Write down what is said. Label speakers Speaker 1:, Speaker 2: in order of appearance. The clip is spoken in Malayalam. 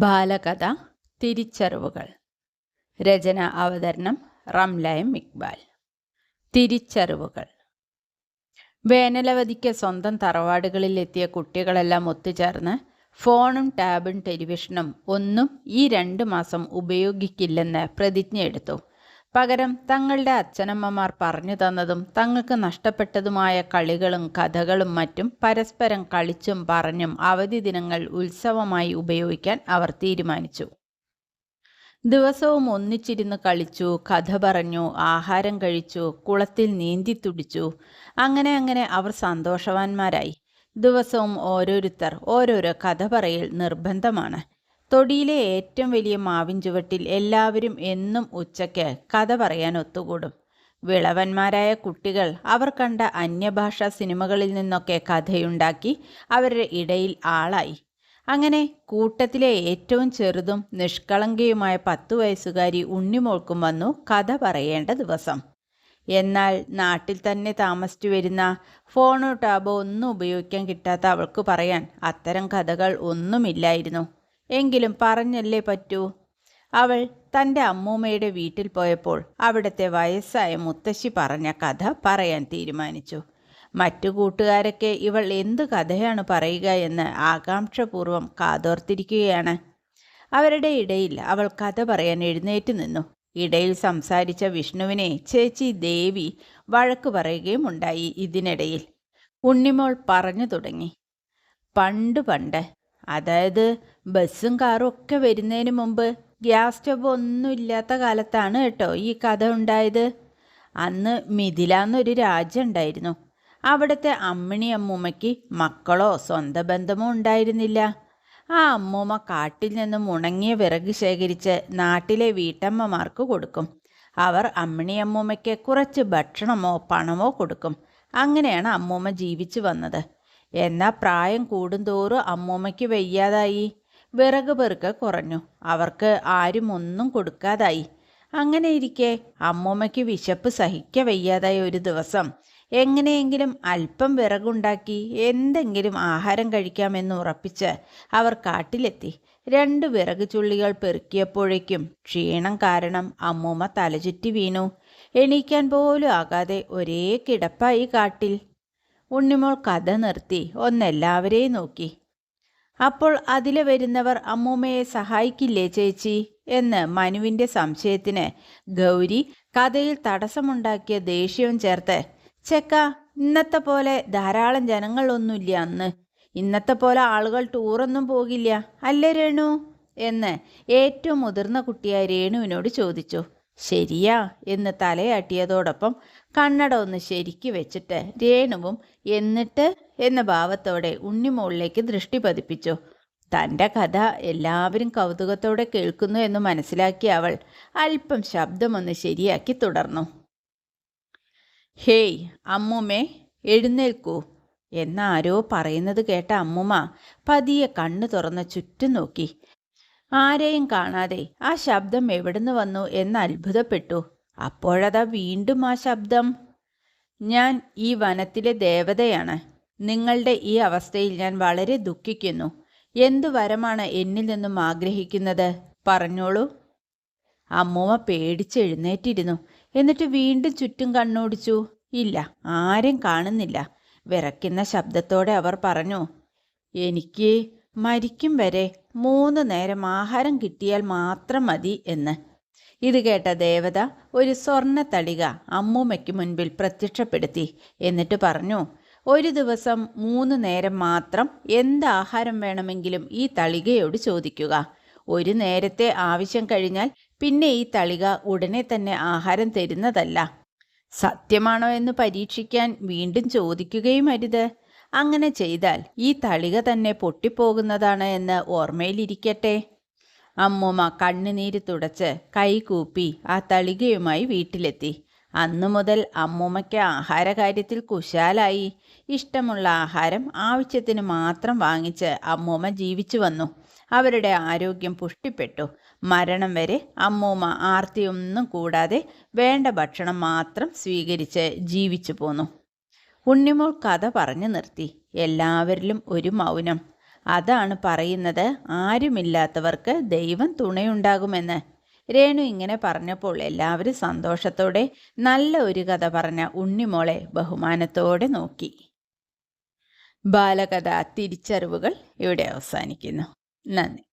Speaker 1: ബാലകഥ തിരിച്ചറിവുകൾ. രചന അവതരണം റംല എം ഇക്ബാൽ. തിരിച്ചറിവുകൾ. വേനലവധിക്ക് സ്വന്തം തറവാടുകളിൽ എത്തിയ കുട്ടികളെല്ലാം ഒത്തുചേർന്ന് ഫോണും ടാബും ടെലിവിഷനും ഒന്നും ഈ 2 മാസം ഉപയോഗിക്കില്ലെന്ന് പ്രതിജ്ഞയെടുത്തു. പകരം തങ്ങളുടെ അച്ഛനമ്മമാർ പറഞ്ഞു തന്നതും തങ്ങൾക്ക് നഷ്ടപ്പെട്ടതുമായ കളികളും കഥകളും മറ്റും പരസ്പരം കളിച്ചും പറഞ്ഞും അവധി ദിനങ്ങൾ ഉത്സവമായി ഉപയോഗിക്കാൻ അവർ തീരുമാനിച്ചു. ദിവസവും ഒന്നിച്ചിരുന്ന് കളിച്ചു, കഥ പറഞ്ഞു, ആഹാരം കഴിച്ചു, കുളത്തിൽ നീന്തി തുടിച്ചു. അങ്ങനെ അവർ സന്തോഷവാന്മാരായി. ദിവസവും ഓരോരുത്തർ ഓരോരോ കഥ പറയൽ നിർബന്ധമാണ്. തൊടിയിലെ ഏറ്റവും വലിയ മാവിൻ ചുവട്ടിൽ എല്ലാവരും എന്നും ഉച്ചയ്ക്ക് കഥ പറയാൻ ഒത്തുകൂടും. വിളവന്മാരായ കുട്ടികൾ അവർ കണ്ട അന്യഭാഷാ സിനിമകളിൽ നിന്നൊക്കെ കഥയുണ്ടാക്കി അവരുടെ ഇടയിൽ ആളായി. അങ്ങനെ കൂട്ടത്തിലെ ഏറ്റവും ചെറുതും നിഷ്കളങ്കയുമായ 10 വയസ്സുകാരി ഉണ്ണിമോൾക്കും വന്നു കഥ പറയേണ്ട ദിവസം. എന്നാൽ നാട്ടിൽ തന്നെ താമസിച്ചു വരുന്ന ഫോണോ ടാബോ ഒന്നും ഉപയോഗിക്കാൻ കിട്ടാത്ത അവൾക്ക് പറയാൻ അത്തരം കഥകൾ ഒന്നുമില്ലായിരുന്നു. എങ്കിലും പറഞ്ഞല്ലേ പറ്റൂ. അവൾ തൻ്റെ അമ്മൂമ്മയുടെ വീട്ടിൽ പോയപ്പോൾ അവിടുത്തെ വയസ്സായ മുത്തശ്ശി പറഞ്ഞ കഥ പറയാൻ തീരുമാനിച്ചു. മറ്റു കൂട്ടുകാരൊക്കെ ഇവൾ എന്തു കഥയാണ് പറയുക എന്ന് ആകാംക്ഷപൂർവ്വം കാതോർത്തിരിക്കുകയാണ്. അവരുടെ ഇടയിൽ അവൾ കഥ പറയാൻ എഴുന്നേറ്റ് നിന്നു. ഇടയിൽ സംസാരിച്ച വിഷ്ണുവിനെ ചേച്ചി ദേവി വഴക്ക് പറയുകയും ഉണ്ടായി. ഇതിനിടയിൽ ഉണ്ണിമോൾ പറഞ്ഞു തുടങ്ങി. പണ്ട്, അതായത് ബസ്സും കാറും ഒക്കെ വരുന്നതിന് മുമ്പ് ഗ്യാസ് സ്റ്റവ് ഒന്നും ഇല്ലാത്ത കാലത്താണ് കേട്ടോ ഈ കഥ ഉണ്ടായത്. അന്ന് മിഥിലാന്നൊരു രാജ്യം ഉണ്ടായിരുന്നു. അവിടുത്തെ അമ്മിണി അമ്മൂമ്മയ്ക്ക് മക്കളോ സ്വന്തം ബന്ധമോ ഉണ്ടായിരുന്നില്ല. ആ അമ്മൂമ്മ കാട്ടിൽ നിന്നും ഉണങ്ങിയ വിറക് ശേഖരിച്ച് നാട്ടിലെ വീട്ടമ്മമാർക്ക് കൊടുക്കും. അവർ അമ്മിണി അമ്മൂമ്മയ്ക്ക് കുറച്ച് ഭക്ഷണമോ പണമോ കൊടുക്കും. അങ്ങനെയാണ് അമ്മൂമ്മ ജീവിച്ചു വന്നത്. എന്നാൽ പ്രായം കൂടുന്തോറും അമ്മൂമ്മയ്ക്ക് വയ്യാതായി. വിറക് പെറുക്ക് കുറഞ്ഞു. അവർക്ക് ആരും ഒന്നും കൊടുക്കാതായി. അങ്ങനെ ഇരിക്കെ അമ്മൂമ്മയ്ക്ക് വിശപ്പ് സഹിക്ക വയ്യാതായ ഒരു ദിവസം എങ്ങനെയെങ്കിലും അല്പം വിറകുണ്ടാക്കി എന്തെങ്കിലും ആഹാരം കഴിക്കാമെന്ന് ഉറപ്പിച്ച് അവർ കാട്ടിലെത്തി. 2 വിറക് ചുള്ളികൾ പെറുക്കിയപ്പോഴേക്കും ക്ഷീണം കാരണം അമ്മൂമ്മ തലചുറ്റി വീണു. എണീക്കാൻ പോലും ആകാതെ ഒരേ കിടപ്പായി കാട്ടിൽ. ഉണ്ണിമോൾ കഥ നിർത്തി ഒന്നെല്ലാവരെയും നോക്കി. അപ്പോൾ അതിലെ വരുന്നവർ അമ്മൂമ്മയെ സഹായിക്കില്ലേ ചേച്ചി എന്ന് മനുവിൻ്റെ സംശയത്തിന് ഗൗരി കഥയിൽ തടസ്സമുണ്ടാക്കിയ ദേഷ്യവും ചേർത്ത്, ചെക്ക, ഇന്നത്തെ പോലെ ധാരാളം ജനങ്ങളൊന്നുമില്ല അന്ന്. ഇന്നത്തെ പോലെ ആളുകൾ ടൂറൊന്നും പോകില്ല അല്ലേ രേണു എന്ന് ഏറ്റവും മുതിർന്ന കുട്ടിയായ രേണുവിനോട് ചോദിച്ചു. ശരിയാ എന്ന് തലയാട്ടിയതോടൊപ്പം കണ്ണട ഒന്ന് ശരിക്ക് വെച്ചിട്ട് രേണുവും എന്നിട്ട് എന്ന ഭാവത്തോടെ ഉണ്ണിമോളിലേക്ക് ദൃഷ്ടി പതിപ്പിച്ചു. തൻ്റെ കഥ എല്ലാവരും കൗതുകത്തോടെ കേൾക്കുന്നു എന്ന് മനസ്സിലാക്കിയ അവൾ അല്പം ശബ്ദമൊന്ന് ശരിയാക്കി തുടർന്നു. ഹേയ് അമ്മൂമ്മേ, എഴുന്നേൽക്കൂ എന്നാരോ പറയുന്നത് കേട്ട അമ്മൂമ്മ പതിയെ കണ്ണു തുറന്ന് ചുറ്റും നോക്കി. ആരെയും കാണാതെ ആ ശബ്ദം എവിടുന്ന് വന്നു എന്ന് അത്ഭുതപ്പെട്ടു. അപ്പോഴതാ വീണ്ടും ആ ശബ്ദം. ഞാൻ ഈ വനത്തിലെ ദേവതയാണ്. നിങ്ങളുടെ ഈ അവസ്ഥയിൽ ഞാൻ വളരെ ദുഃഖിക്കുന്നു. എന്തു വരമാണ് എന്നിൽ നിന്നും ആഗ്രഹിക്കുന്നത്? പറഞ്ഞോളൂ. അമ്മൂമ്മ പേടിച്ചെഴുന്നേറ്റിരുന്നു. എന്നിട്ട് വീണ്ടും ചുറ്റും കണ്ണോടിച്ചു. ഇല്ല, ആരും കാണുന്നില്ല. വിറയ്ക്കുന്ന ശബ്ദത്തോടെ അവർ പറഞ്ഞു, എനിക്ക് മരിക്കും വരെ 3 നേരം ആഹാരം കിട്ടിയാൽ മാത്രം മതി എന്ന്. ഇത് കേട്ട ദേവത ഒരു സ്വർണ്ണ തളിക അമ്മൂമ്മയ്ക്ക് മുൻപിൽ പ്രത്യക്ഷപ്പെടുത്തി. എന്നിട്ട് പറഞ്ഞു, ഒരു ദിവസം 3 നേരം മാത്രം എന്ത് ആഹാരം വേണമെങ്കിലും ഈ തളികയോട് ചോദിക്കുക. 1 നേരത്തെ ആവശ്യം കഴിഞ്ഞാൽ പിന്നെ ഈ തളിക ഉടനെ തന്നെ ആഹാരം തരുന്നതല്ല. സത്യമാണോ എന്ന് പരീക്ഷിക്കാൻ വീണ്ടും ചോദിക്കുകയും അരുത്. അങ്ങനെ ചെയ്താൽ ഈ തളിക തന്നെ പൊട്ടിപ്പോകുന്നതാണ് എന്ന് ഓർമ്മയിലിരിക്കട്ടെ. അമ്മൂമ്മ കണ്ണുനീര് തുടച്ച് കൈകൂപ്പി ആ തളികയുമായി വീട്ടിലെത്തി. അന്നു മുതൽ അമ്മൂമ്മയ്ക്ക് ആഹാരകാര്യത്തിൽ കുശാലായി. ഇഷ്ടമുള്ള ആഹാരം ആവശ്യത്തിന് മാത്രം വാങ്ങിച്ച് അമ്മൂമ്മ ജീവിച്ചു വന്നു. അവരുടെ ആരോഗ്യം പുഷ്ടിപ്പെട്ടു. മരണം വരെ അമ്മൂമ്മ ആർത്തിയൊന്നും കൂടാതെ വേണ്ട ഭക്ഷണം മാത്രം സ്വീകരിച്ച് ജീവിച്ചു പോന്നു. ഉണ്ണിമോൾ കഥ പറഞ്ഞു നിർത്തി. എല്ലാവരിലും ഒരു മൗനം. അതാണ് പറയുന്നത് ആരുമില്ലാത്തവർക്ക് ദൈവം തുണയുണ്ടാകുമെന്ന്. രേണു ഇങ്ങനെ പറഞ്ഞപ്പോൾ എല്ലാവരും സന്തോഷത്തോടെ നല്ല ഒരു കഥ പറഞ്ഞ ഉണ്ണിമോളെ ബഹുമാനത്തോടെ നോക്കി. ബാലകഥ തിരിച്ചറിവുകൾ ഇവിടെ അവസാനിക്കുന്നു. നന്ദി.